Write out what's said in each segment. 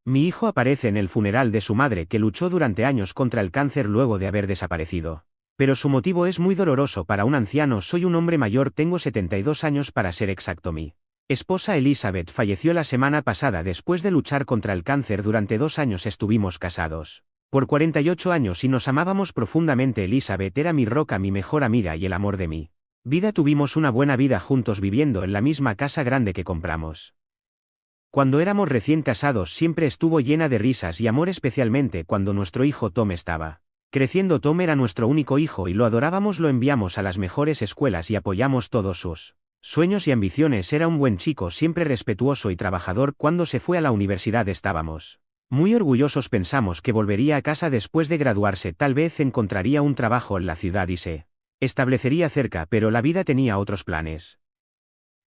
Mi hijo aparece en el funeral de su madre que luchó durante años contra el cáncer luego de haber desaparecido. Pero su motivo es muy doloroso para un anciano. Soy un hombre mayor, tengo 72 años para ser exacto. Mi esposa Elizabeth falleció la semana pasada después de luchar contra el cáncer. Durante 2 años estuvimos casados por 48 años y nos amábamos profundamente. Elizabeth era mi roca, mi mejor amiga y el amor de mi vida. Tuvimos una buena vida juntos viviendo en la misma casa grande que compramos. Cuando éramos recién casados siempre estuvo llena de risas y amor, especialmente cuando nuestro hijo Tom estaba creciendo. Tom era nuestro único hijo y lo adorábamos, lo enviamos a las mejores escuelas y apoyamos todos sus sueños y ambiciones. Era un buen chico, siempre respetuoso y trabajador. Cuando se fue a la universidad estábamos muy orgullosos, pensamos que volvería a casa después de graduarse, tal vez encontraría un trabajo en la ciudad y se establecería cerca, pero la vida tenía otros planes.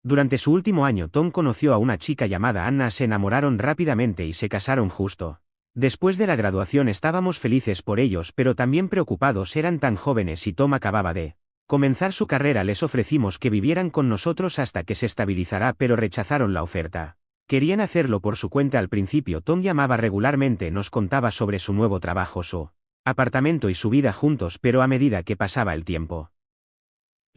Durante su último año Tom conoció a una chica llamada Anna, se enamoraron rápidamente y se casaron justo después de la graduación. Estábamos felices por ellos pero también preocupados, eran tan jóvenes y Tom acababa de comenzar su carrera. Les ofrecimos que vivieran con nosotros hasta que se estabilizara, pero rechazaron la oferta. Querían hacerlo por su cuenta. Al principio Tom llamaba regularmente, nos contaba sobre su nuevo trabajo, su apartamento y su vida juntos, pero a medida que pasaba el tiempo,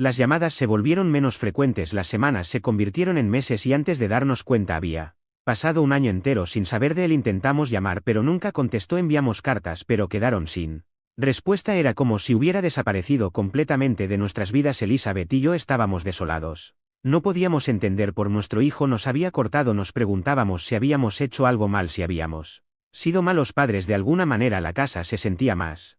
las llamadas se volvieron menos frecuentes, las semanas se convirtieron en meses y antes de darnos cuenta había pasado un año entero sin saber de él. Intentamos llamar pero nunca contestó, enviamos cartas pero quedaron sin respuesta. Era como si hubiera desaparecido completamente de nuestras vidas. Elizabeth y yo estábamos desolados. No podíamos entender por nuestro hijo, nos había cortado, nos preguntábamos si habíamos hecho algo mal, si habíamos sido malos padres. De alguna manera la casa se sentía más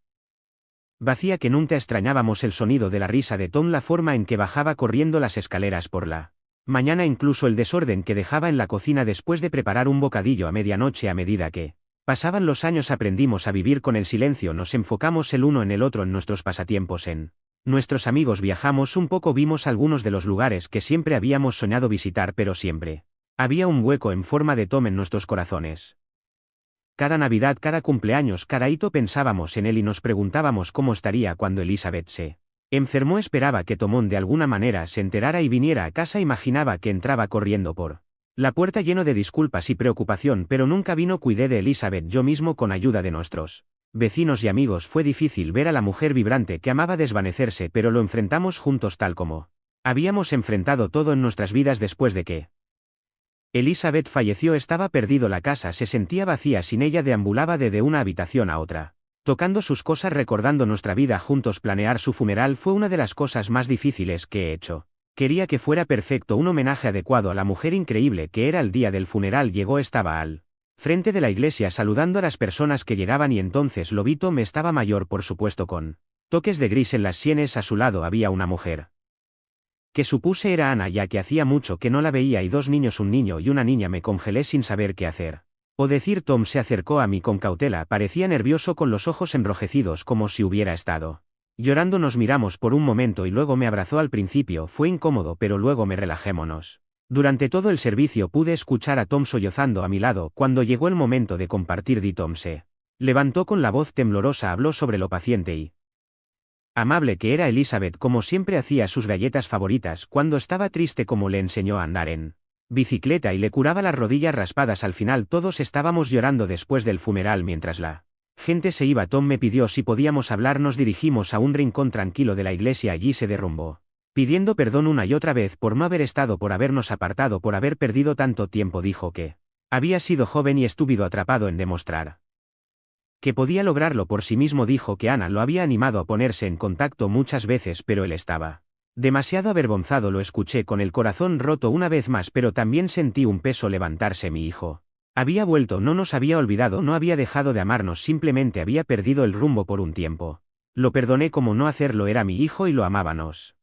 vacía que nunca. Extrañábamos el sonido de la risa de Tom, la forma en que bajaba corriendo las escaleras por la mañana, incluso el desorden que dejaba en la cocina después de preparar un bocadillo a medianoche. A medida que pasaban los años aprendimos a vivir con el silencio, nos enfocamos el uno en el otro, en nuestros pasatiempos, en nuestros amigos. Viajamos un poco, vimos algunos de los lugares que siempre habíamos soñado visitar, pero siempre había un hueco en forma de Tom en nuestros corazones. Cada Navidad, cada cumpleaños, cada hito pensábamos en él y nos preguntábamos cómo estaría cuando Elizabeth se enfermó. Esperaba que Tom de alguna manera se enterara y viniera a casa. Imaginaba que entraba corriendo por la puerta lleno de disculpas y preocupación, pero nunca vino. Cuidé de Elizabeth yo mismo con ayuda de nuestros vecinos y amigos. Fue difícil ver a la mujer vibrante que amaba desvanecerse, pero lo enfrentamos juntos tal como habíamos enfrentado todo en nuestras vidas. Después de que Elizabeth falleció estaba perdido, la casa se sentía vacía sin ella. Deambulaba de una habitación a otra, tocando sus cosas, recordando nuestra vida juntos. Planear su funeral fue una de las cosas más difíciles que he hecho. Quería que fuera perfecto, un homenaje adecuado a la mujer increíble que era. El día del funeral llegó, estaba al frente de la iglesia saludando a las personas que llegaban y entonces lo vi. Tom estaba mayor, por supuesto, con toques de gris en las sienes. A su lado había una mujer que supuse era Ana, ya que hacía mucho que no la veía, y 2 niños, un niño y una niña. Me congelé sin saber qué hacer o decir. Tom se acercó a mí con cautela, parecía nervioso, con los ojos enrojecidos como si hubiera estado llorando. Nos miramos por un momento y luego me abrazó. Al principio fue incómodo, pero luego me relajémonos. Durante todo el servicio pude escuchar a Tom sollozando a mi lado. Cuando llegó el momento de compartir, Tom se levantó con la voz temblorosa, habló sobre lo paciente y amable que era Elizabeth, como siempre hacía sus galletas favoritas cuando estaba triste, como le enseñó a andar en bicicleta y le curaba las rodillas raspadas. Al final todos estábamos llorando después del funeral. Mientras la gente se iba, Tom me pidió si podíamos hablar. Nos dirigimos a un rincón tranquilo de la iglesia. Allí se derrumbó, pidiendo perdón una y otra vez por no haber estado, por habernos apartado, por haber perdido tanto tiempo. Dijo que había sido joven y estúpido, atrapado en demostrar que podía lograrlo por sí mismo. Dijo que Ana lo había animado a ponerse en contacto muchas veces, pero él estaba demasiado avergonzado. Lo escuché con el corazón roto una vez más, pero también sentí un peso levantarse. Mi hijo había vuelto, no nos había olvidado, no había dejado de amarnos, simplemente había perdido el rumbo por un tiempo. Lo perdoné, como no hacerlo, era mi hijo y lo amábamos.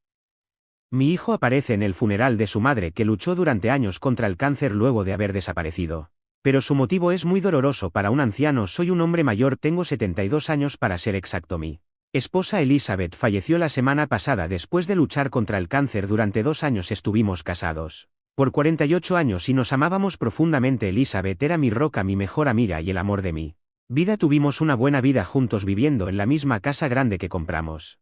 Mi hijo aparece en el funeral de su madre que luchó durante años contra el cáncer luego de haber desaparecido. Pero su motivo es muy doloroso para un anciano. Soy un hombre mayor, tengo 72 años para ser exacto. Mi esposa Elizabeth falleció la semana pasada después de luchar contra el cáncer. Durante 2 años estuvimos casados por 48 años y nos amábamos profundamente. Elizabeth era mi roca, mi mejor amiga y el amor de mi vida. Tuvimos una buena vida juntos viviendo en la misma casa grande que compramos.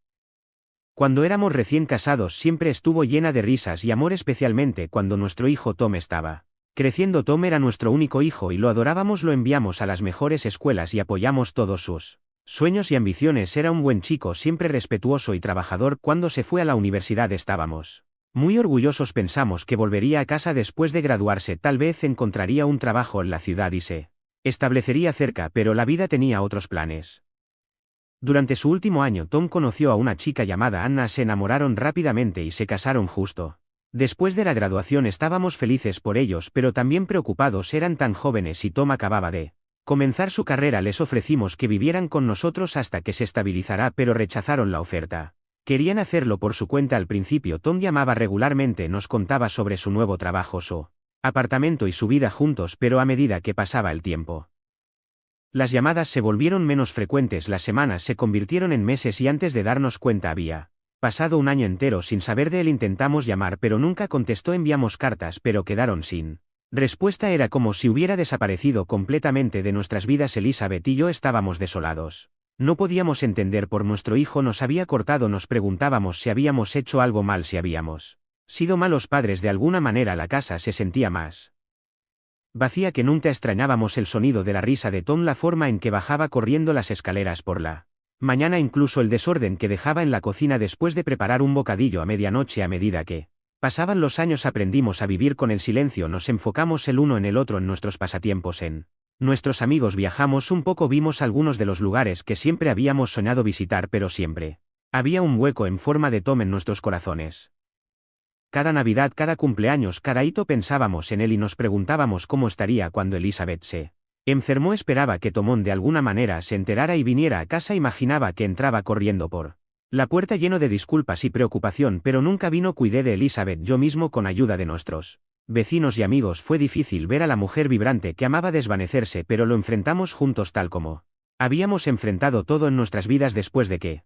Cuando éramos recién casados siempre estuvo llena de risas y amor, especialmente cuando nuestro hijo Tom estaba Creciendo Tom era nuestro único hijo y lo adorábamos, lo enviamos a las mejores escuelas y apoyamos todos sus sueños y ambiciones. Era un buen chico, siempre respetuoso y trabajador. Cuando se fue a la universidad estábamos muy orgullosos, pensamos que volvería a casa después de graduarse, tal vez encontraría un trabajo en la ciudad y se establecería cerca, pero la vida tenía otros planes. Durante su último año Tom conoció a una chica llamada Anna, se enamoraron rápidamente y se casaron justo después de la graduación. Estábamos felices por ellos, pero también preocupados, eran tan jóvenes y Tom acababa de comenzar su carrera. Les ofrecimos que vivieran con nosotros hasta que se estabilizara, pero rechazaron la oferta. Querían hacerlo por su cuenta. Al principio Tom llamaba regularmente, nos contaba sobre su nuevo trabajo, su apartamento y su vida juntos, pero a medida que pasaba el tiempo, las llamadas se volvieron menos frecuentes, las semanas se convirtieron en meses y antes de darnos cuenta había pasado un año entero sin saber de él. Intentamos llamar pero nunca contestó, enviamos cartas pero quedaron sin respuesta. Era como si hubiera desaparecido completamente de nuestras vidas. Elizabeth y yo estábamos desolados. No podíamos entender por nuestro hijo, nos había cortado, nos preguntábamos si habíamos hecho algo mal, si habíamos sido malos padres. De alguna manera la casa se sentía más vacía que nunca. Extrañábamos el sonido de la risa de Tom, la forma en que bajaba corriendo las escaleras por la mañana, incluso el desorden que dejaba en la cocina después de preparar un bocadillo a medianoche. A medida que pasaban los años aprendimos a vivir con el silencio, nos enfocamos el uno en el otro, en nuestros pasatiempos, en nuestros amigos. Viajamos un poco, vimos algunos de los lugares que siempre habíamos soñado visitar, pero siempre había un hueco en forma de Tom en nuestros corazones. Cada Navidad, cada cumpleaños, cada hito pensábamos en él y nos preguntábamos cómo estaría cuando Elizabeth se enfermó. Esperaba que Tom de alguna manera se enterara y viniera a casa. Imaginaba que entraba corriendo por la puerta lleno de disculpas y preocupación, pero nunca vino. Cuidé de Elizabeth yo mismo con ayuda de nuestros vecinos y amigos. Fue difícil ver a la mujer vibrante que amaba desvanecerse, pero lo enfrentamos juntos tal como habíamos enfrentado todo en nuestras vidas. Después de que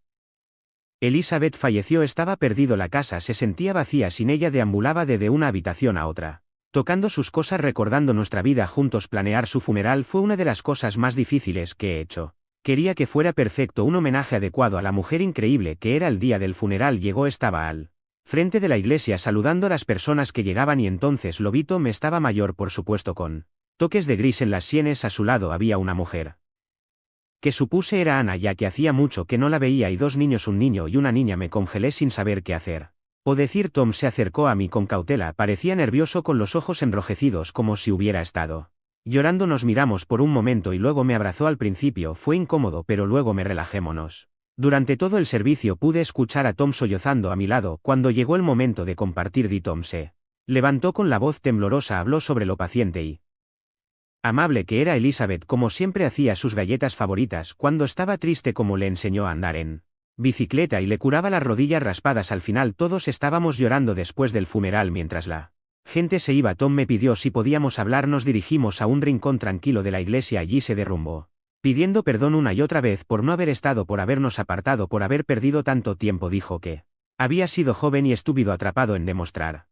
Elizabeth falleció estaba perdido, la casa se sentía vacía sin ella. Deambulaba de una habitación a otra, tocando sus cosas, recordando nuestra vida juntos. Planear su funeral fue una de las cosas más difíciles que he hecho. Quería que fuera perfecto, un homenaje adecuado a la mujer increíble que era. El día del funeral llegó, estaba al frente de la iglesia saludando a las personas que llegaban y entonces lo vi. Tom estaba mayor, por supuesto, con toques de gris en las sienes. A su lado había una mujer que supuse era Ana, ya que hacía mucho que no la veía, y dos niños, un niño y una niña. Me congelé sin saber qué hacer o decir. Tom se acercó a mí con cautela, parecía nervioso, con los ojos enrojecidos como si hubiera estado llorando. Nos miramos por un momento y luego me abrazó. Al principio fue incómodo, pero luego me relajémonos. Durante todo el servicio pude escuchar a Tom sollozando a mi lado. Cuando llegó el momento de compartir, Tom se levantó con la voz temblorosa, habló sobre lo paciente y amable que era Elizabeth, como siempre hacía sus galletas favoritas cuando estaba triste, como le enseñó a andar en bicicleta y le curaba las rodillas raspadas. Al final todos estábamos llorando después del funeral. Mientras la gente se iba, Tom me pidió si podíamos hablar. Nos dirigimos a un rincón tranquilo de la iglesia. Allí se derrumbó, pidiendo perdón una y otra vez por no haber estado, por habernos apartado, por haber perdido tanto tiempo. Dijo que había sido joven y estúpido, atrapado en demostrar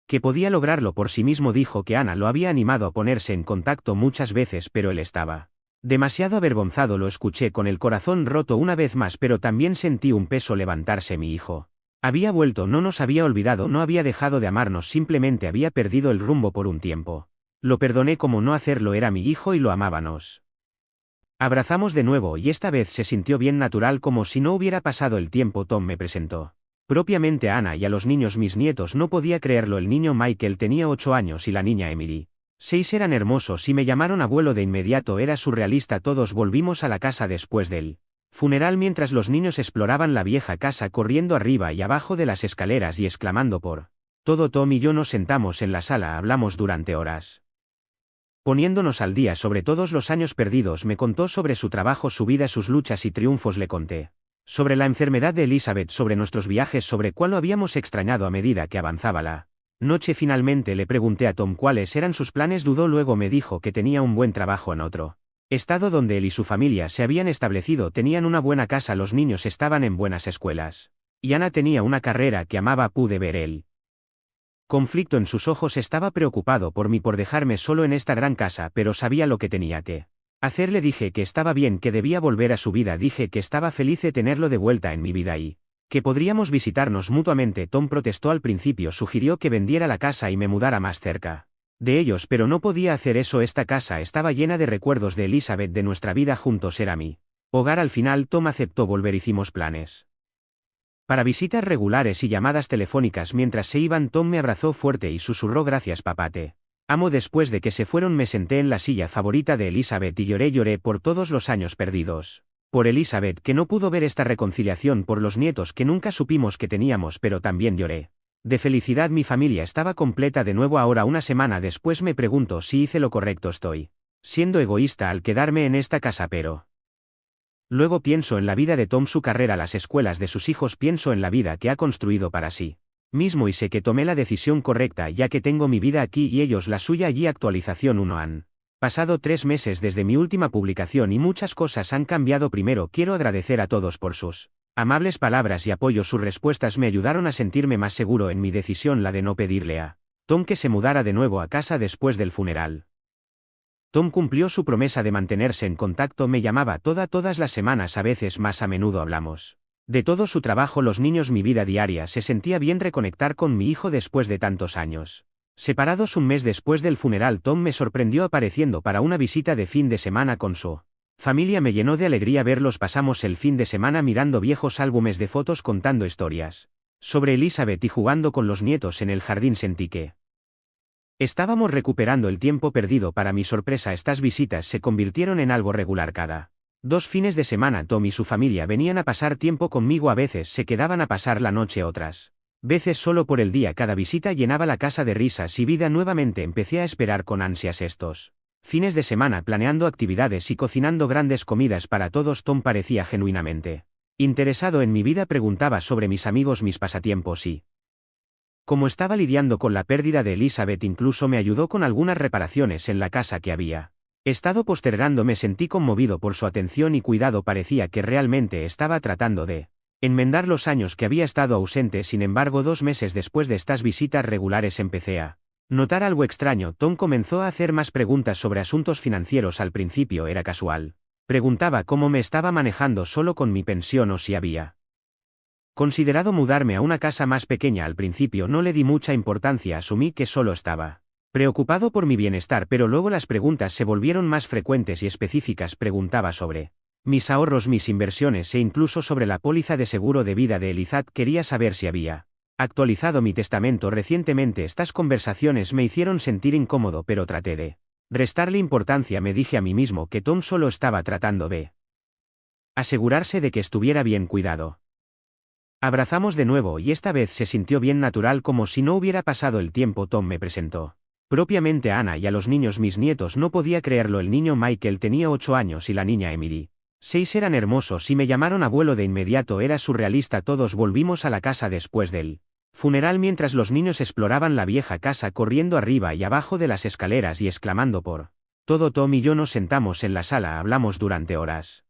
que podía lograrlo por sí mismo. Dijo que Ana lo había animado a ponerse en contacto muchas veces, pero él estaba demasiado avergonzado. Lo escuché con el corazón roto una vez más, pero también sentí un peso levantarse. Mi hijo había vuelto, no nos había olvidado, no había dejado de amarnos, simplemente había perdido el rumbo por un tiempo. Lo perdoné, como no hacerlo, era mi hijo y lo amábamos. Abrazamos de nuevo y esta vez se sintió bien natural, como si no hubiera pasado el tiempo. Tom me presentó propiamente a Ana y a los niños, mis nietos. No podía creerlo. El niño Michael tenía 8 años y la niña Emily 6. Eran hermosos y me llamaron abuelo de inmediato. Era surrealista. Todos volvimos a la casa después del funeral mientras los niños exploraban la vieja casa, corriendo arriba y abajo de las escaleras y exclamando por todo. Tom y yo nos sentamos en la sala, hablamos durante horas, poniéndonos al día sobre todos los años perdidos. Me contó sobre su trabajo, su vida, sus luchas y triunfos. Le conté sobre la enfermedad de Elizabeth, sobre nuestros viajes, sobre cuál lo habíamos extrañado a medida que avanzaba la noche. Finalmente le pregunté a Tom cuáles eran sus planes. Dudó, luego me dijo que tenía un buen trabajo en otro estado donde él y su familia se habían establecido. Tenían una buena casa, los niños estaban en buenas escuelas y Ana tenía una carrera que amaba. Pude ver el conflicto en sus ojos. Estaba preocupado por mí, por dejarme solo en esta gran casa, pero sabía lo que tenía que hacer. Le dije que estaba bien, que debía volver a su vida. Dije que estaba feliz de tenerlo de vuelta en mi vida y que podríamos visitarnos mutuamente. Tom protestó al principio, sugirió que vendiera la casa y me mudara más cerca de ellos, pero no podía hacer eso. Esta casa estaba llena de recuerdos de Elizabeth, de nuestra vida juntos era mi hogar. Al final Tom aceptó volver, hicimos planes para visitas regulares y llamadas telefónicas. Mientras se iban, Tom me abrazó fuerte y susurró: gracias papá, te amo. Después de que se fueron me senté en la silla favorita de Elizabeth y lloré por todos los años perdidos. Por Elizabeth, que no pudo ver esta reconciliación, por los nietos que nunca supimos que teníamos, pero también lloré de felicidad. Mi familia estaba completa de nuevo. Ahora, una semana después, me pregunto si hice lo correcto. Estoy siendo egoísta al quedarme en esta casa, pero luego pienso en la vida de Tom, su carrera, las escuelas de sus hijos, pienso en la vida que ha construido para sí mismo y sé que tomé la decisión correcta, ya que tengo mi vida aquí y ellos la suya allí. Actualización 1. Han pasado 3 meses desde mi última publicación y muchas cosas han cambiado. Primero quiero agradecer a todos por sus amables palabras y apoyo. Sus respuestas me ayudaron a sentirme más seguro en mi decisión, la de no pedirle a Tom que se mudara de nuevo a casa después del funeral. Tom cumplió su promesa de mantenerse en contacto, me llamaba todas las semanas, a veces más a menudo. Hablamos de todo su trabajo, los niños, mi vida diaria. Se sentía bien reconectar con mi hijo después de tantos años separados. Un mes después del funeral, Tom me sorprendió apareciendo para una visita de fin de semana con su familia. Me llenó de alegría verlos. Pasamos el fin de semana mirando viejos álbumes de fotos, contando historias sobre Elizabeth y jugando con los nietos en el jardín. Sentí que estábamos recuperando el tiempo perdido. Para mi sorpresa, estas visitas se convirtieron en algo regular. Cada 2 fines de semana Tom y su familia venían a pasar tiempo conmigo. A veces se quedaban a pasar la noche, otras veces solo por el día. Cada visita llenaba la casa de risas y vida. Nuevamente empecé a esperar con ansias estos fines de semana, planeando actividades y cocinando grandes comidas para todos. Tom parecía genuinamente interesado en mi vida, preguntaba sobre mis amigos, mis pasatiempos y cómo estaba lidiando con la pérdida de Elizabeth. Incluso me ayudó con algunas reparaciones en la casa que había estado postergando. Me sentí conmovido por su atención y cuidado. Parecía que realmente estaba tratando de enmendar los años que había estado ausente. Sin embargo, 2 meses después de estas visitas regulares empecé a notar algo extraño. Tom comenzó a hacer más preguntas sobre asuntos financieros. Al principio era casual. Preguntaba cómo me estaba manejando solo con mi pensión o si había considerado mudarme a una casa más pequeña. Al principio no le di mucha importancia, asumí que solo estaba preocupado por mi bienestar, pero luego las preguntas se volvieron más frecuentes y específicas. Preguntaba sobre mis ahorros, mis inversiones e incluso sobre la póliza de seguro de vida de Elizabeth. Quería saber si había actualizado mi testamento recientemente. Estas conversaciones me hicieron sentir incómodo, pero traté de restarle importancia. Me dije a mí mismo que Tom solo estaba tratando de asegurarse de que estuviera bien cuidado. Abrazamos de nuevo y esta vez se sintió bien natural, como si no hubiera pasado el tiempo. Tom me presentó propiamente a Ana y a los niños, mis nietos. No podía creerlo. El niño Michael tenía 8 años y la niña Emily 6. Eran hermosos y me llamaron abuelo de inmediato. Era surrealista. Todos volvimos a la casa después del funeral mientras los niños exploraban la vieja casa, corriendo arriba y abajo de las escaleras y exclamando por todo. Tom y yo nos sentamos en la sala, hablamos durante horas,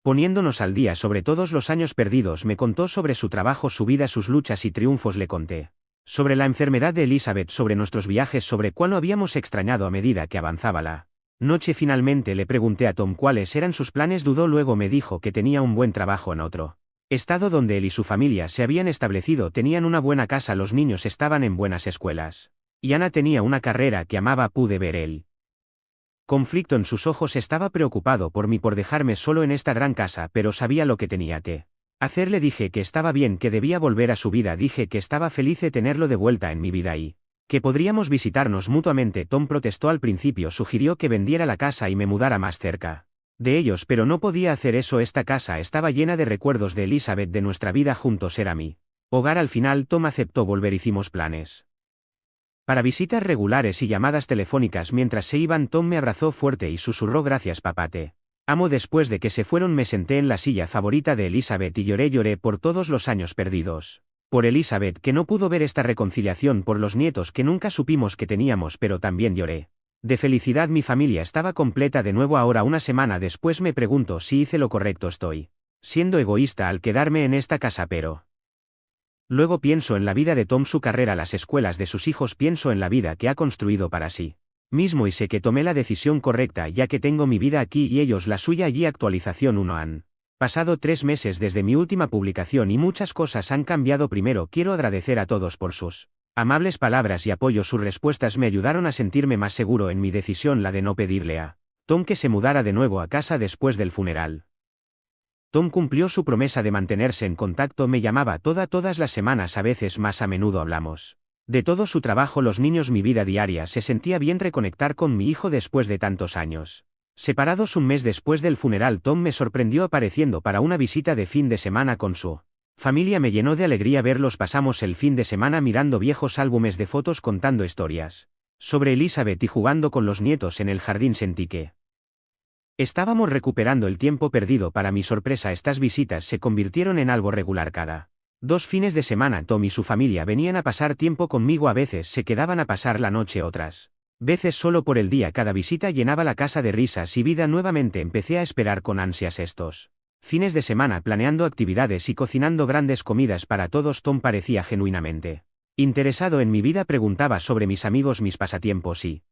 poniéndonos al día sobre todos los años perdidos. Me contó sobre su trabajo, su vida, sus luchas y triunfos. Le conté sobre la enfermedad de Elizabeth, sobre nuestros viajes, sobre cuál lo habíamos extrañado a medida que avanzaba la noche. Finalmente le pregunté a Tom cuáles eran sus planes. Dudó, luego me dijo que tenía un buen trabajo en otro estado donde él y su familia se habían establecido. Tenían una buena casa, los niños estaban en buenas escuelas y Ana tenía una carrera que amaba. Pude ver el conflicto en sus ojos. Estaba preocupado por mí, por dejarme solo en esta gran casa, pero sabía lo que tenía que hacer. Le dije que estaba bien, que debía volver a su vida. Dije que estaba feliz de tenerlo de vuelta en mi vida y que podríamos visitarnos mutuamente. Tom protestó al principio, sugirió que vendiera la casa y me mudara más cerca de ellos, pero no podía hacer eso. Esta casa estaba llena de recuerdos de Elizabeth, de nuestra vida juntos era mi hogar. Al final Tom aceptó volver, hicimos planes para visitas regulares y llamadas telefónicas. Mientras se iban, Tom me abrazó fuerte y susurró: gracias papá, te amo. Después de que se fueron me senté en la silla favorita de Elizabeth y lloré por todos los años perdidos. Por Elizabeth, que no pudo ver esta reconciliación, por los nietos que nunca supimos que teníamos, pero también lloré de felicidad. Mi familia estaba completa de nuevo. Ahora, una semana después, me pregunto si hice lo correcto. Estoy siendo egoísta al quedarme en esta casa, pero luego pienso en la vida de Tom, su carrera, las escuelas de sus hijos, pienso en la vida que ha construido para sí mismo y sé que tomé la decisión correcta, ya que tengo mi vida aquí y ellos la suya allí. Actualización 1. Han pasado 3 meses desde mi última publicación y muchas cosas han cambiado. Primero quiero agradecer a todos por sus Amables palabras y apoyo sus respuestas me ayudaron a sentirme más seguro en mi decisión, la de no pedirle a Tom que se mudara de nuevo a casa después del funeral. Tom cumplió su promesa de mantenerse en contacto, me llamaba todas las semanas, a veces más a menudo hablamos. De todo su trabajo, los niños, mi vida diaria, se sentía bien reconectar con mi hijo después de tantos años. Separados un mes después del funeral, Tom me sorprendió apareciendo para una visita de fin de semana con su familia. Me llenó de alegría verlos. Pasamos el fin de semana mirando viejos álbumes de fotos, contando historias sobre Elizabeth y jugando con los nietos en el jardín. Sentí que estábamos recuperando el tiempo perdido. Para mi sorpresa, estas visitas se convirtieron en algo regular. Cada 2 fines de semana Tom y su familia venían a pasar tiempo conmigo. A veces se quedaban a pasar la noche, otras veces solo por el día. Cada visita llenaba la casa de risas y vida. Nuevamente empecé a esperar con ansias estos fines de semana, planeando actividades y cocinando grandes comidas para todos. Tom parecía genuinamente interesado en mi vida. Preguntaba sobre mis amigos, mis pasatiempos y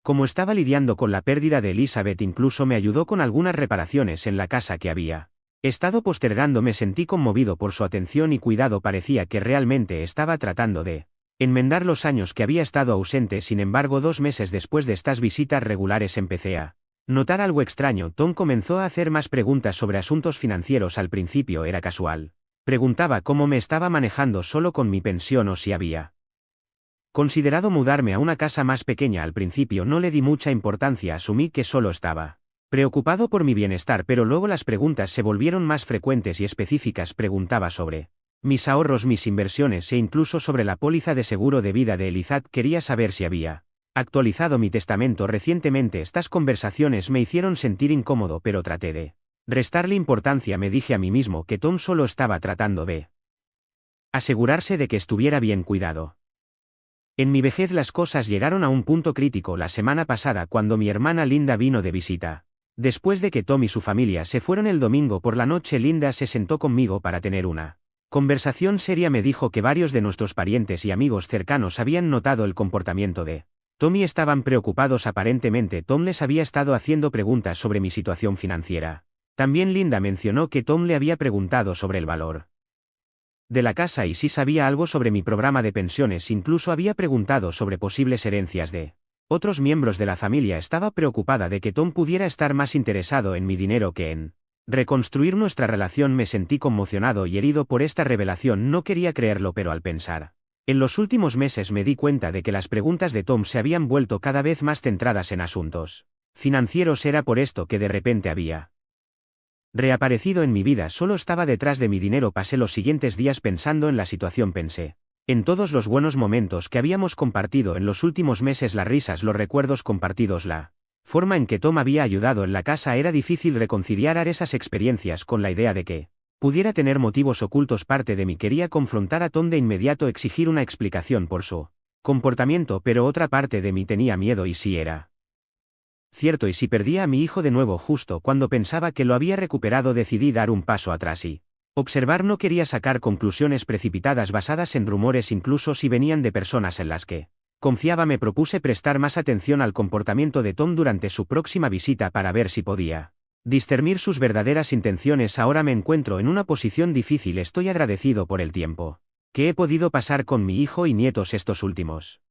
cómo estaba lidiando con la pérdida de Elizabeth. Incluso me ayudó con algunas reparaciones en la casa que había estado postergando. Me sentí conmovido por su atención y cuidado. Parecía que realmente estaba tratando de enmendar los años que había estado ausente. Sin embargo, 2 meses después de estas visitas regulares empecé a notar algo extraño. Tom comenzó a hacer más preguntas sobre asuntos financieros. Al principio era casual. Preguntaba cómo me estaba manejando solo con mi pensión o si había considerado mudarme a una casa más pequeña. Al principio no le di mucha importancia, asumí que solo estaba preocupado por mi bienestar, pero luego las preguntas se volvieron más frecuentes y específicas. Preguntaba sobre mis ahorros, mis inversiones e incluso sobre la póliza de seguro de vida de Elizabeth. Quería saber si había actualizado mi testamento recientemente. Estas conversaciones me hicieron sentir incómodo, pero traté de restarle importancia. Me dije a mí mismo que Tom solo estaba tratando de asegurarse de que estuviera bien cuidado. En mi vejez las cosas llegaron a un punto crítico la semana pasada cuando mi hermana Linda vino de visita. Después de que Tom y su familia se fueron el domingo por la noche, Linda se sentó conmigo para tener una conversación seria. Me dijo que varios de nuestros parientes y amigos cercanos habían notado el comportamiento de Tom y estaban preocupados. Aparentemente Tom les había estado haciendo preguntas sobre mi situación financiera. También Linda mencionó que Tom le había preguntado sobre el valor de la casa y si sabía algo sobre mi programa de pensiones. Incluso había preguntado sobre posibles herencias de otros miembros de la familia. Estaba preocupada de que Tom pudiera estar más interesado en mi dinero que en reconstruir nuestra relación. Me sentí conmocionado y herido por esta revelación. No quería creerlo, pero al pensar en los últimos meses me di cuenta de que las preguntas de Tom se habían vuelto cada vez más centradas en asuntos financieros. Era por esto que de repente había reaparecido en mi vida. Solo estaba detrás de mi dinero. Pasé los siguientes días pensando en la situación. Pensé en todos los buenos momentos que habíamos compartido en los últimos meses, las risas, los recuerdos compartidos, la forma en que Tom había ayudado en la casa. Era difícil reconciliar esas experiencias con la idea de que pudiera tener motivos ocultos. Parte de mí quería confrontar a Tom de inmediato, exigir una explicación por su comportamiento, pero otra parte de mí tenía miedo. ¿Y si era cierto? ¿Y si perdía a mi hijo de nuevo? Justo cuando pensaba que lo había recuperado, decidí dar un paso atrás y observar. No quería sacar conclusiones precipitadas basadas en rumores, incluso si venían de personas en las que confiaba. Me propuse prestar más atención al comportamiento de Tom durante su próxima visita para ver si podía discernir sus verdaderas intenciones. Ahora me encuentro en una posición difícil. Estoy agradecido por el tiempo que he podido pasar con mi hijo y nietos. Estos últimos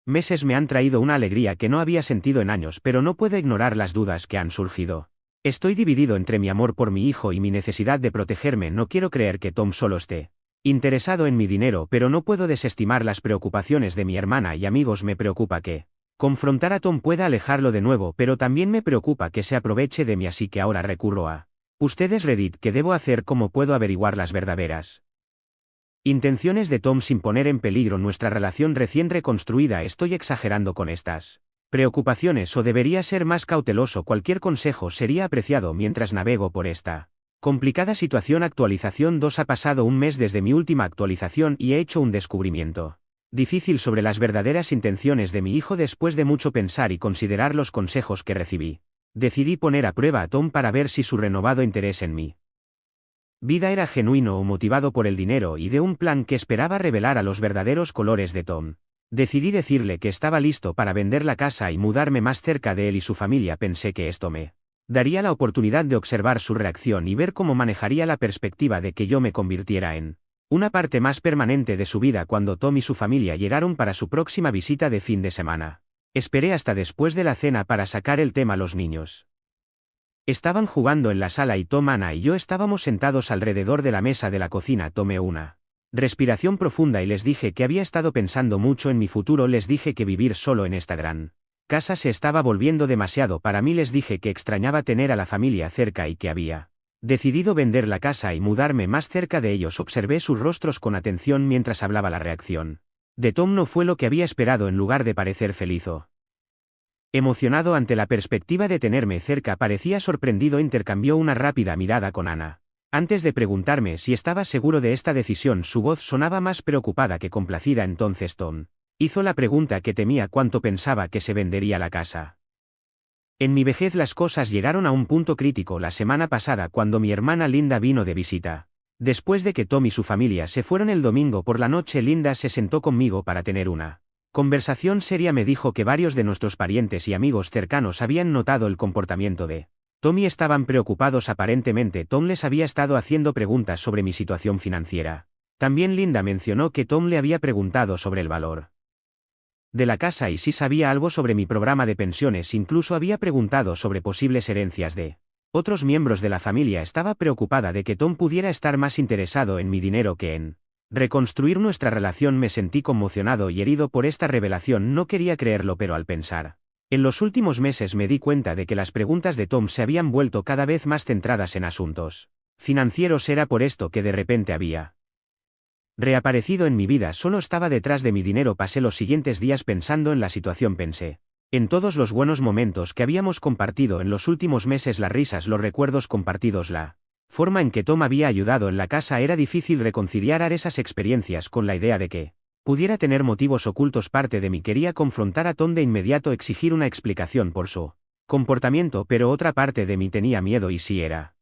meses me han traído una alegría que no había sentido en años, pero no puedo ignorar las dudas que han surgido. Estoy dividido entre mi amor por mi hijo y mi necesidad de protegerme. No quiero creer que Tom solo esté interesado en mi dinero, pero no puedo desestimar las preocupaciones de mi hermana y amigos. Me preocupa que confrontar a Tom pueda alejarlo de nuevo, pero también me preocupa que se aproveche de mí, así que ahora recurro a ustedes. Reddit. ¿Qué debo hacer? ¿Cómo puedo averiguar las verdaderas intenciones de Tom sin poner en peligro nuestra relación recién reconstruida? ¿Estoy exagerando con estas preocupaciones o debería ser más cauteloso? Cualquier consejo sería apreciado mientras navego por esta complicada situación. Actualización 2. Ha pasado un mes desde mi última actualización y he hecho un descubrimiento difícil sobre las verdaderas intenciones de mi hijo. Después de mucho pensar y considerar los consejos que recibí, decidí poner a prueba a Tom para ver si su renovado interés en mi vida era genuino o motivado por el dinero y de un plan que esperaba revelar a los verdaderos colores de Tom. Decidí decirle que estaba listo para vender la casa y mudarme más cerca de él y su familia. Pensé que esto me daría la oportunidad de observar su reacción y ver cómo manejaría la perspectiva de que yo me convirtiera en una parte más permanente de su vida cuando Tom y su familia llegaron para su próxima visita de fin de semana. Esperé hasta después de la cena para sacar el tema a los niños. Estaban jugando en la sala y Tom, Ana y yo estábamos sentados alrededor de la mesa de la cocina. Tomé una respiración profunda y les dije que había estado pensando mucho en mi futuro. Les dije que vivir solo en esta gran casa se estaba volviendo demasiado para mí. Les dije que extrañaba tener a la familia cerca y que había decidido vender la casa y mudarme más cerca de ellos. Observé sus rostros con atención mientras hablaba. La reacción de Tom no fue lo que había esperado. En lugar de parecer feliz o emocionado ante la perspectiva de tenerme cerca, parecía sorprendido. Intercambió una rápida mirada con Ana. Antes de preguntarme si estaba seguro de esta decisión, su voz sonaba más preocupada que complacida. Entonces Tom hizo la pregunta que temía: ¿cuánto pensaba que se vendería la casa? En mi vejez las cosas llegaron a un punto crítico la semana pasada cuando mi hermana Linda vino de visita. Después de que Tom y su familia se fueron el domingo por la noche, Linda se sentó conmigo para tener una conversación seria. Me dijo que varios de nuestros parientes y amigos cercanos habían notado el comportamiento de Tom y estaban preocupados. Aparentemente Tom les había estado haciendo preguntas sobre mi situación financiera. También Linda mencionó que Tom le había preguntado sobre el valor de la casa y si sabía algo sobre mi programa de pensiones. Incluso había preguntado sobre posibles herencias de otros miembros de la familia. Estaba preocupada de que Tom pudiera estar más interesado en mi dinero que en reconstruir nuestra relación. Me sentí conmocionado y herido por esta revelación. No quería creerlo, pero al pensar en los últimos meses me di cuenta de que las preguntas de Tom se habían vuelto cada vez más centradas en asuntos financieros. Era por esto que de repente había reaparecido en mi vida. Solo estaba detrás de mi dinero. Pasé los siguientes días pensando en la situación. Pensé en todos los buenos momentos que habíamos compartido en los últimos meses, las risas, los recuerdos compartidos, la forma en que Tom había ayudado en la casa. Era difícil reconciliar esas experiencias con la idea de que pudiera tener motivos ocultos. Parte de mí quería confrontar a Tom de inmediato, exigir una explicación por su comportamiento, pero otra parte de mí tenía miedo. ¿Y si era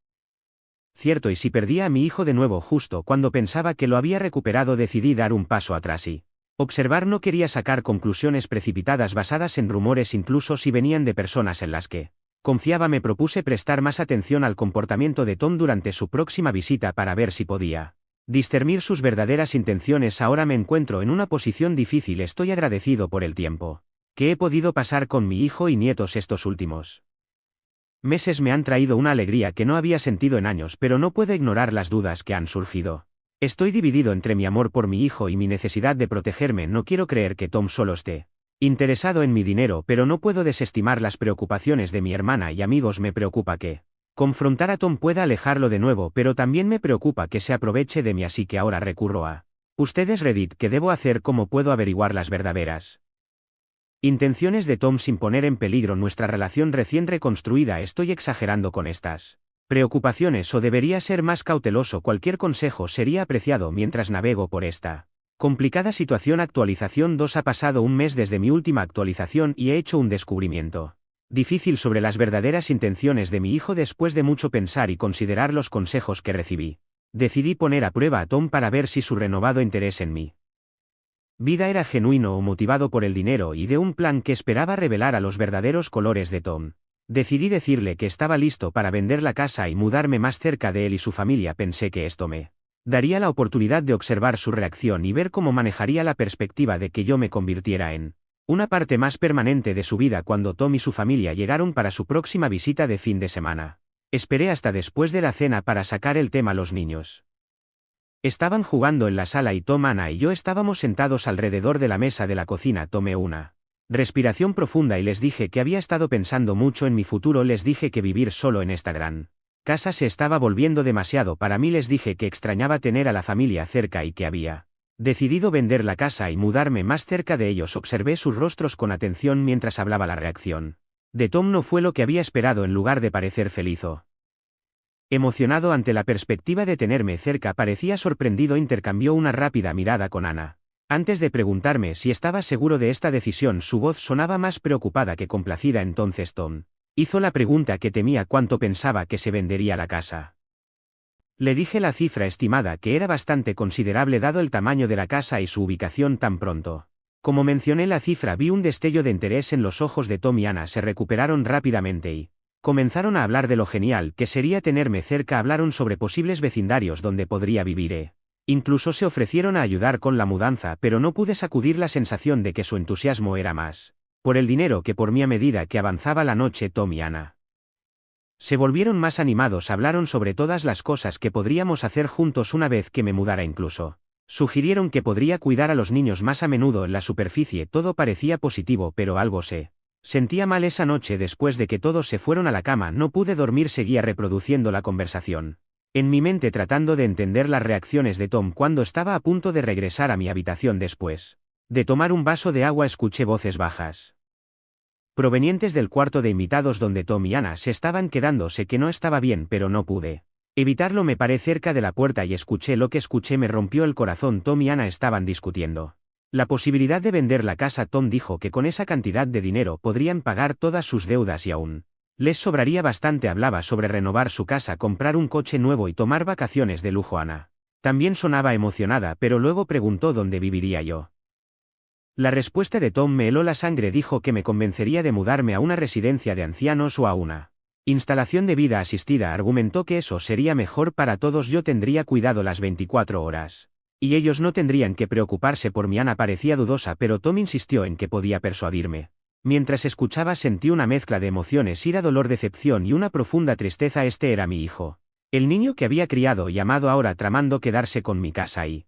cierto? ¿Y si perdía a mi hijo de nuevo? Justo cuando pensaba que lo había recuperado, decidí dar un paso atrás y observar. No quería sacar conclusiones precipitadas basadas en rumores, incluso si venían de personas en las que confiaba. Me propuse prestar más atención al comportamiento de Tom durante su próxima visita para ver si podía discernir sus verdaderas intenciones. Ahora me encuentro en una posición difícil. Estoy agradecido por el tiempo que he podido pasar con mi hijo y nietos. Estos últimos meses me han traído una alegría que no había sentido en años, pero no puedo ignorar las dudas que han surgido. Estoy dividido entre mi amor por mi hijo y mi necesidad de protegerme. No quiero creer que Tom solo esté interesado en mi dinero, pero no puedo desestimar las preocupaciones de mi hermana y amigos. Me preocupa que confrontar a Tom pueda alejarlo de nuevo, pero también me preocupa que se aproveche de mí. Así que ahora recurro a ustedes, Reddit. ¿Qué debo hacer? ¿Cómo puedo averiguar las verdaderas intenciones de Tom sin poner en peligro nuestra relación recién reconstruida? ¿Estoy exagerando con estas preocupaciones o debería ser más cauteloso? Cualquier consejo sería apreciado mientras navego por esta complicada situación. Actualización 2. Ha pasado un mes desde mi última actualización y he hecho un descubrimiento difícil sobre las verdaderas intenciones de mi hijo. Después de mucho pensar y considerar los consejos que recibí, decidí poner a prueba a Tom para ver si su renovado interés en mí vida era genuino o motivado por el dinero y de un plan que esperaba revelar a los verdaderos colores de Tom. Decidí decirle que estaba listo para vender la casa y mudarme más cerca de él y su familia. Pensé que esto me daría la oportunidad de observar su reacción y ver cómo manejaría la perspectiva de que yo me convirtiera en una parte más permanente de su vida cuando Tom y su familia llegaron para su próxima visita de fin de semana. Esperé hasta después de la cena para sacar el tema a los niños. Estaban jugando en la sala y Tom, Ana y yo estábamos sentados alrededor de la mesa de la cocina. Tomé una respiración profunda y les dije que había estado pensando mucho en mi futuro. Les dije que vivir solo en esta gran casa se estaba volviendo demasiado para mí. Les dije que extrañaba tener a la familia cerca y que había decidido vender la casa y mudarme más cerca de ellos. Observé sus rostros con atención mientras hablaba. La reacción de Tom no fue lo que había esperado. En lugar de parecer feliz o emocionado ante la perspectiva de tenerme cerca, parecía sorprendido. Intercambió una rápida mirada con Ana. Antes de preguntarme si estaba seguro de esta decisión, su voz sonaba más preocupada que complacida. Entonces Tom hizo la pregunta que temía: ¿cuánto pensaba que se vendería la casa? Le dije la cifra estimada, que era bastante considerable dado el tamaño de la casa y su ubicación. Tan pronto como mencioné la cifra, vi un destello de interés en los ojos de Tom y Ana. Se recuperaron rápidamente y comenzaron a hablar de lo genial que sería tenerme cerca. Hablaron sobre posibles vecindarios donde podría vivir. Incluso se ofrecieron a ayudar con la mudanza, pero no pude sacudir la sensación de que su entusiasmo era más por el dinero que por mí a medida que avanzaba la noche. Tom y Anna se volvieron más animados, hablaron sobre todas las cosas que podríamos hacer juntos una vez que me mudara, incluso sugirieron que podría cuidar a los niños más a menudo en la superficie. Todo parecía positivo, pero algo se sentía mal esa noche. Después de que todos se fueron a la cama no pude dormir, seguía reproduciendo la conversación en mi mente, tratando de entender las reacciones de Tom. Cuando estaba a punto de regresar a mi habitación después de tomar un vaso de agua, escuché voces bajas provenientes del cuarto de invitados donde Tom y Anna se estaban quedando. Sé que no estaba bien, pero no pude evitarlo. Me paré cerca de la puerta y escuché lo que escuché. Me rompió el corazón. Tom y Anna estaban discutiendo la posibilidad de vender la casa. Tom dijo que con esa cantidad de dinero podrían pagar todas sus deudas y aún les sobraría bastante. Hablaba sobre renovar su casa, comprar un coche nuevo y tomar vacaciones de lujo. Anna también sonaba emocionada, pero luego preguntó dónde viviría yo. La respuesta de Tom me heló la sangre. Dijo que me convencería de mudarme a una residencia de ancianos o a una instalación de vida asistida. Argumentó que eso sería mejor para todos. Yo tendría cuidado las 24 horas. Y ellos no tendrían que preocuparse por mí. Anna parecía dudosa, pero Tom insistió en que podía persuadirme. Mientras escuchaba sentí una mezcla de emociones: ira, dolor, decepción y una profunda tristeza. Este era mi hijo, el niño que había criado y amado, ahora tramando quedarse con mi casa y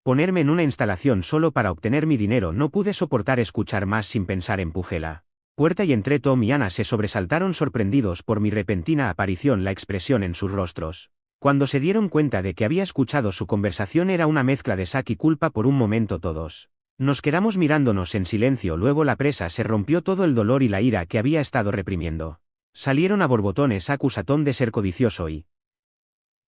ponerme en una instalación solo para obtener mi dinero. No pude soportar escuchar más. Sin pensar empujé la puerta y entré. Tom y Anna se sobresaltaron sorprendidos por mi repentina aparición. La expresión en sus rostros cuando se dieron cuenta de que había escuchado su conversación era una mezcla de shock y culpa. Por un momento todos nos quedamos mirándonos en silencio. Luego la presa se rompió. Todo el dolor y la ira que había estado reprimiendo salieron a borbotones. Acusa a Tom de ser codicioso y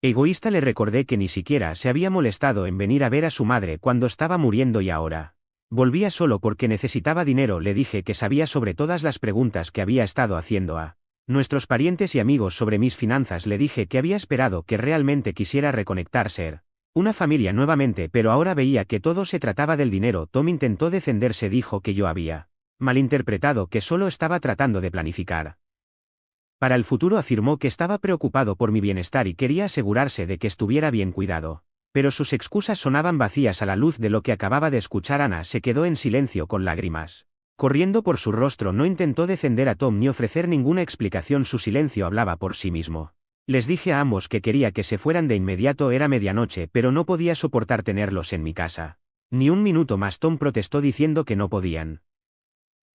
egoísta. Le recordé que ni siquiera se había molestado en venir a ver a su madre cuando estaba muriendo y ahora volvía solo porque necesitaba dinero. Le dije que sabía sobre todas las preguntas que había estado haciendo a nuestros parientes y amigos sobre mis finanzas. Le dije que había esperado que realmente quisiera reconectar, ser una familia nuevamente, pero ahora veía que todo se trataba del dinero. Tom intentó defenderse. Dijo que yo había malinterpretado, que solo estaba tratando de planificar para el futuro. Afirmó que estaba preocupado por mi bienestar y quería asegurarse de que estuviera bien cuidado. Pero sus excusas sonaban vacías a la luz de lo que acababa de escuchar. Anna se quedó en silencio con lágrimas corriendo por su rostro. No intentó defender a Tom ni ofrecer ninguna explicación. Su silencio hablaba por sí mismo. Les dije a ambos que quería que se fueran de inmediato. Era medianoche, pero no podía soportar tenerlos en mi casa ni un minuto más. Tom protestó diciendo que no podían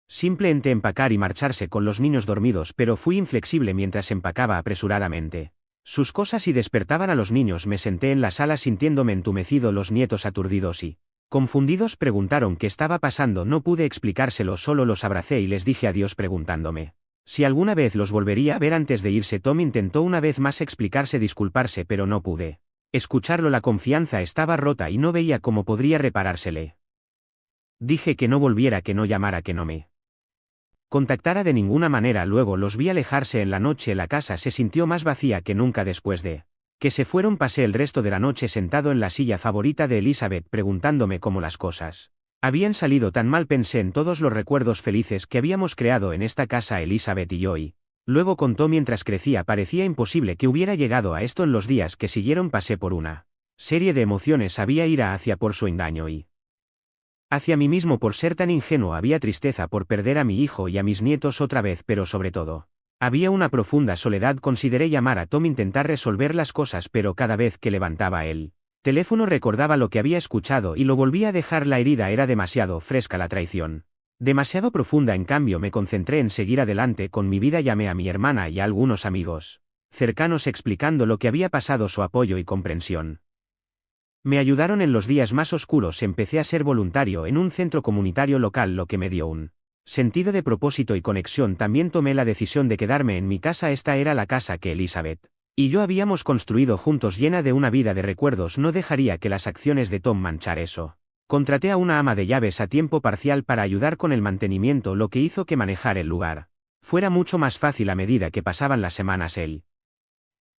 simplemente empacar y marcharse con los niños dormidos, pero fui inflexible mientras empacaba apresuradamente sus cosas y despertaban a los niños. Me senté en la sala sintiéndome entumecido. Los nietos, aturdidos y confundidos, preguntaron qué estaba pasando. No pude explicárselo, solo los abracé y les dije adiós, preguntándome si alguna vez los volvería a ver antes de irse. Tom intentó una vez más explicarse, disculparse, pero no pude escucharlo. La confianza estaba rota y no veía cómo podría reparársele. Dije que no volviera, que no llamara, que no me contactara de ninguna manera. Luego los vi alejarse en la noche. La casa se sintió más vacía que nunca después de que se fueron. Pasé el resto de la noche sentado en la silla favorita de Elizabeth, preguntándome cómo las cosas habían salido tan mal. Pensé en todos los recuerdos felices que habíamos creado en esta casa, Elizabeth y yo, y luego contó mientras crecía. Parecía imposible que hubiera llegado a esto. En los días que siguieron pasé por una serie de emociones. Había ira hacia por su engaño y hacia mí mismo por ser tan ingenuo. Había tristeza por perder a mi hijo y a mis nietos otra vez, pero sobre todo había una profunda soledad. Consideré llamar a Tom, intentar resolver las cosas, pero cada vez que levantaba el teléfono recordaba lo que había escuchado y lo volvía a dejar. La herida era demasiado fresca, la traición demasiado profunda. En cambio me concentré en seguir adelante con mi vida. Llamé a mi hermana y a algunos amigos cercanos explicando lo que había pasado. Su apoyo y comprensión me ayudaron en los días más oscuros. Empecé a ser voluntario en un centro comunitario local, lo que me dio un sentido de propósito y conexión. También tomé la decisión de quedarme en mi casa. Esta era la casa que Elizabeth y yo habíamos construido juntos, llena de una vida de recuerdos. No dejaría que las acciones de Tom manchar eso. Contraté a una ama de llaves a tiempo parcial para ayudar con el mantenimiento, lo que hizo que manejar el lugar fuera mucho más fácil a medida que pasaban las semanas. El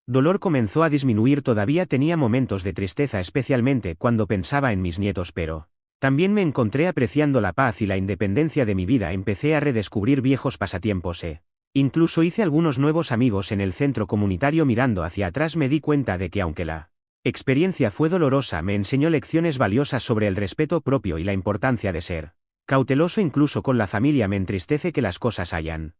dolor comenzó a disminuir. Todavía tenía momentos de tristeza, especialmente cuando pensaba en mis nietos, pero también me encontré apreciando la paz y la independencia de mi vida. Empecé a redescubrir viejos pasatiempos. Incluso hice algunos nuevos amigos en el centro comunitario. Mirando hacia atrás me di cuenta de que aunque la experiencia fue dolorosa, me enseñó lecciones valiosas sobre el respeto propio y la importancia de ser cauteloso incluso con la familia. Me entristece que las cosas hayan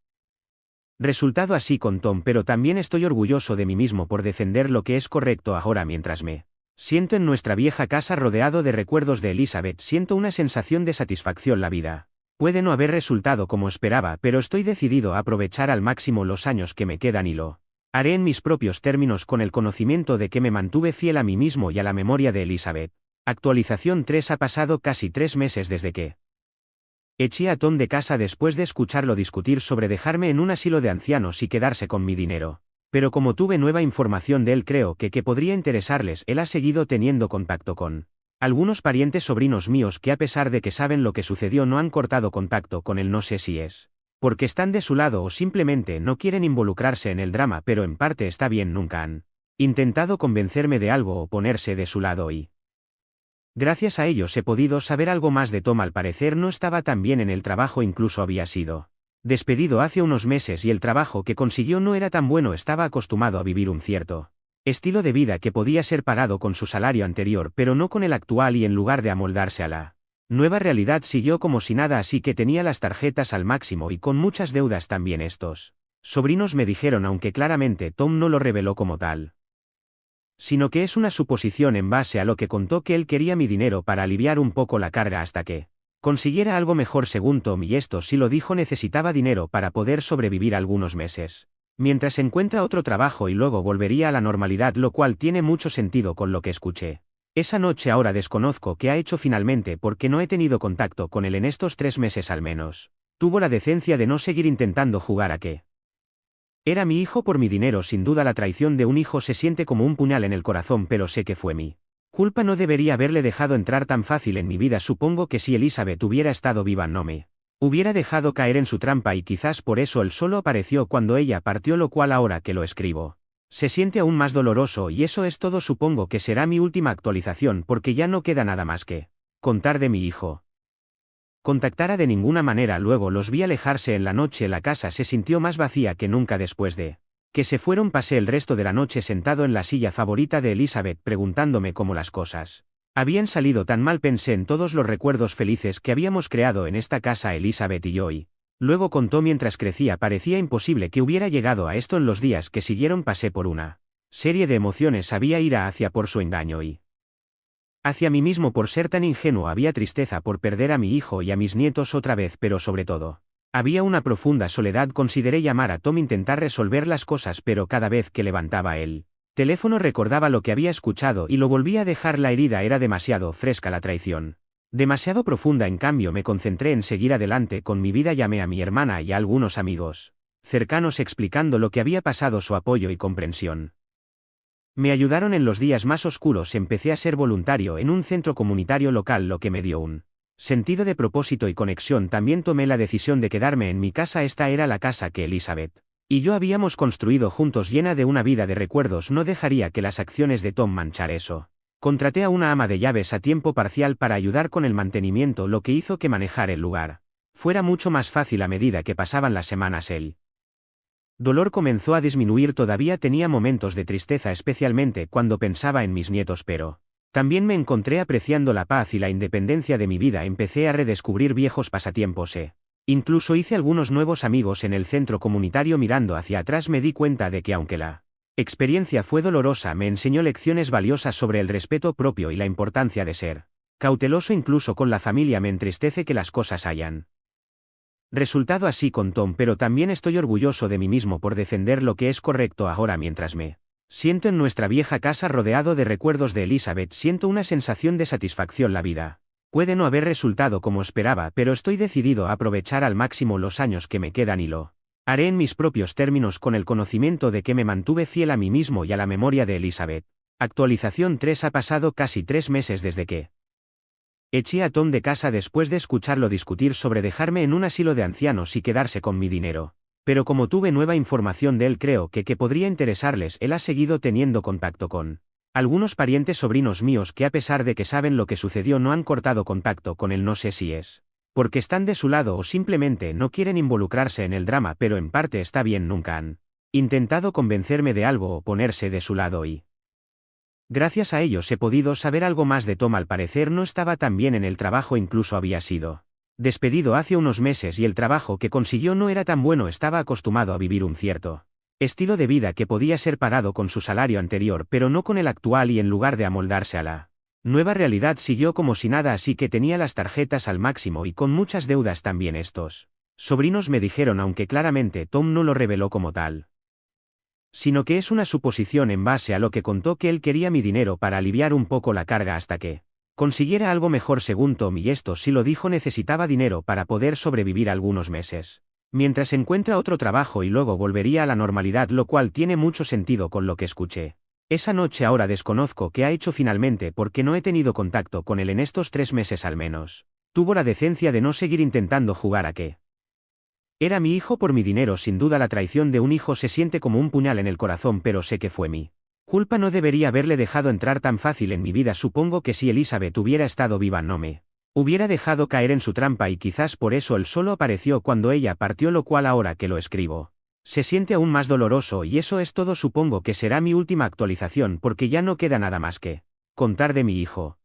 resultado así con Tom, pero también estoy orgulloso de mí mismo por defender lo que es correcto ahora mientras me siento en nuestra vieja casa rodeado de recuerdos de Elizabeth. Siento una sensación de satisfacción. La vida puede no haber resultado como esperaba, pero estoy decidido a aprovechar al máximo los años que me quedan y lo haré en mis propios términos con el conocimiento de que me mantuve fiel a mí mismo y a la memoria de Elizabeth. Actualización 3. Ha pasado casi 3 meses desde que eché a Tom de casa después de escucharlo discutir sobre dejarme en un asilo de ancianos y quedarse con mi dinero. Pero como tuve nueva información de él, creo que podría interesarles. Él ha seguido teniendo contacto con algunos parientes sobrinos míos que, a pesar de que saben lo que sucedió, no han cortado contacto con él. No sé si es porque están de su lado o simplemente no quieren involucrarse en el drama, pero en parte está bien. Nunca han intentado convencerme de algo o ponerse de su lado y gracias a ellos he podido saber algo más de Tom. Al parecer no estaba tan bien en el trabajo, incluso había sido despedido hace unos meses y el trabajo que consiguió no era tan bueno. Estaba acostumbrado a vivir un cierto estilo de vida que podía ser pagado con su salario anterior, pero no con el actual, y en lugar de amoldarse a la nueva realidad siguió como si nada, así que tenía las tarjetas al máximo y con muchas deudas también. Estos sobrinos me dijeron, aunque claramente Tom no lo reveló como tal, sino que es una suposición en base a lo que contó, que él quería mi dinero para aliviar un poco la carga hasta que consiguiera algo mejor. Según Tom, y esto sí lo dijo, necesitaba dinero para poder sobrevivir algunos meses mientras encuentra otro trabajo y luego volvería a la normalidad, lo cual tiene mucho sentido con lo que escuché esa noche. Ahora desconozco qué ha hecho finalmente porque no he tenido contacto con él en estos 3 meses. Al menos tuvo la decencia de no seguir intentando jugar a que era mi hijo por mi dinero. Sin duda la traición de un hijo se siente como un puñal en el corazón, pero sé que fue mi culpa. No debería haberle dejado entrar tan fácil en mi vida. Supongo que si Elizabeth hubiera estado viva no me hubiera dejado caer en su trampa, y quizás por eso él solo apareció cuando ella partió, lo cual ahora que lo escribo se siente aún más doloroso. Y eso es todo. Supongo que será mi última actualización porque ya no queda nada más que contar de mi hijo. Contactara de ninguna manera. Luego los vi alejarse en la noche. La casa se sintió más vacía que nunca después de que se fueron. Pasé el resto de la noche sentado en la silla favorita de Elizabeth preguntándome cómo las cosas habían salido tan mal. Pensé en todos los recuerdos felices que habíamos creado en esta casa, Elizabeth y yo, y luego contó mientras crecía. Parecía imposible que hubiera llegado a esto. En los días que siguieron pasé por una serie de emociones. Había ira hacia por su engaño y hacia mí mismo por ser tan ingenuo. Había tristeza por perder a mi hijo y a mis nietos otra vez, pero sobre todo había una profunda soledad. Consideré llamar a Tom, intentar resolver las cosas, pero cada vez que levantaba el teléfono recordaba lo que había escuchado y lo volvía a dejar. La herida era demasiado fresca, la traición demasiado profunda. En cambio me concentré en seguir adelante con mi vida. Llamé a mi hermana y a algunos amigos cercanos explicando lo que había pasado. Su apoyo y comprensión me ayudaron en los días más oscuros. Empecé a ser voluntario en un centro comunitario local, lo que me dio un sentido de propósito y conexión. También tomé la decisión de quedarme en mi casa. Esta era la casa que Elizabeth y yo habíamos construido juntos, llena de una vida de recuerdos. No dejaría que las acciones de Tom manchar eso. Contraté a una ama de llaves a tiempo parcial para ayudar con el mantenimiento, lo que hizo que manejar el lugar fuera mucho más fácil a medida que pasaban las semanas. El dolor comenzó a disminuir. Todavía tenía momentos de tristeza, especialmente cuando pensaba en mis nietos, pero también me encontré apreciando la paz y la independencia de mi vida. Empecé a redescubrir viejos pasatiempos. Incluso hice algunos nuevos amigos en el centro comunitario. Mirando hacia atrás me di cuenta de que, aunque la experiencia fue dolorosa, me enseñó lecciones valiosas sobre el respeto propio y la importancia de ser cauteloso incluso con la familia. Me entristece que las cosas hayan resultado así con Tom, pero también estoy orgulloso de mí mismo por defender lo que es correcto ahora mientras me siento en nuestra vieja casa rodeado de recuerdos de Elizabeth. Siento una sensación de satisfacción. La vida puede no haber resultado como esperaba, pero estoy decidido a aprovechar al máximo los años que me quedan y lo haré en mis propios términos con el conocimiento de que me mantuve fiel a mí mismo y a la memoria de Elizabeth. Actualización 3. Ha pasado casi 3 meses desde que eché a Tom de casa después de escucharlo discutir sobre dejarme en un asilo de ancianos y quedarse con mi dinero. Pero como tuve nueva información de él, creo que podría interesarles. Él ha seguido teniendo contacto con algunos parientes sobrinos míos que, a pesar de que saben lo que sucedió, no han cortado contacto con él. No sé si es porque están de su lado o simplemente no quieren involucrarse en el drama, pero en parte está bien. Nunca han intentado convencerme de algo o ponerse de su lado y Gracias a ellos he podido saber algo más de Tom. Al parecer no estaba tan bien en el trabajo, incluso había sido despedido hace unos meses y el trabajo que consiguió no era tan bueno. Estaba acostumbrado a vivir un cierto estilo de vida que podía ser parado con su salario anterior, pero no con el actual, y en lugar de amoldarse a la nueva realidad siguió como si nada, así que tenía las tarjetas al máximo y con muchas deudas también. Estos sobrinos me dijeron, aunque claramente Tom no lo reveló como tal, sino que es una suposición en base a lo que contó, que él quería mi dinero para aliviar un poco la carga hasta que consiguiera algo mejor según Tom, y esto sí lo dijo, necesitaba dinero para poder sobrevivir algunos meses mientras encuentra otro trabajo y luego volvería a la normalidad, lo cual tiene mucho sentido con lo que escuché esa noche. Ahora desconozco qué ha hecho finalmente porque no he tenido contacto con él en estos 3 meses. Al menos tuvo la decencia de no seguir intentando jugar a que era mi hijo por mi dinero. Sin duda la traición de un hijo se siente como un puñal en el corazón, pero sé que fue mi culpa. No debería haberle dejado entrar tan fácil en mi vida. Supongo que si Elizabeth hubiera estado viva no me hubiera dejado caer en su trampa, y quizás por eso él solo apareció cuando ella partió, lo cual ahora que lo escribo se siente aún más doloroso. Y eso es todo. Supongo que será mi última actualización porque ya no queda nada más que contar de mi hijo.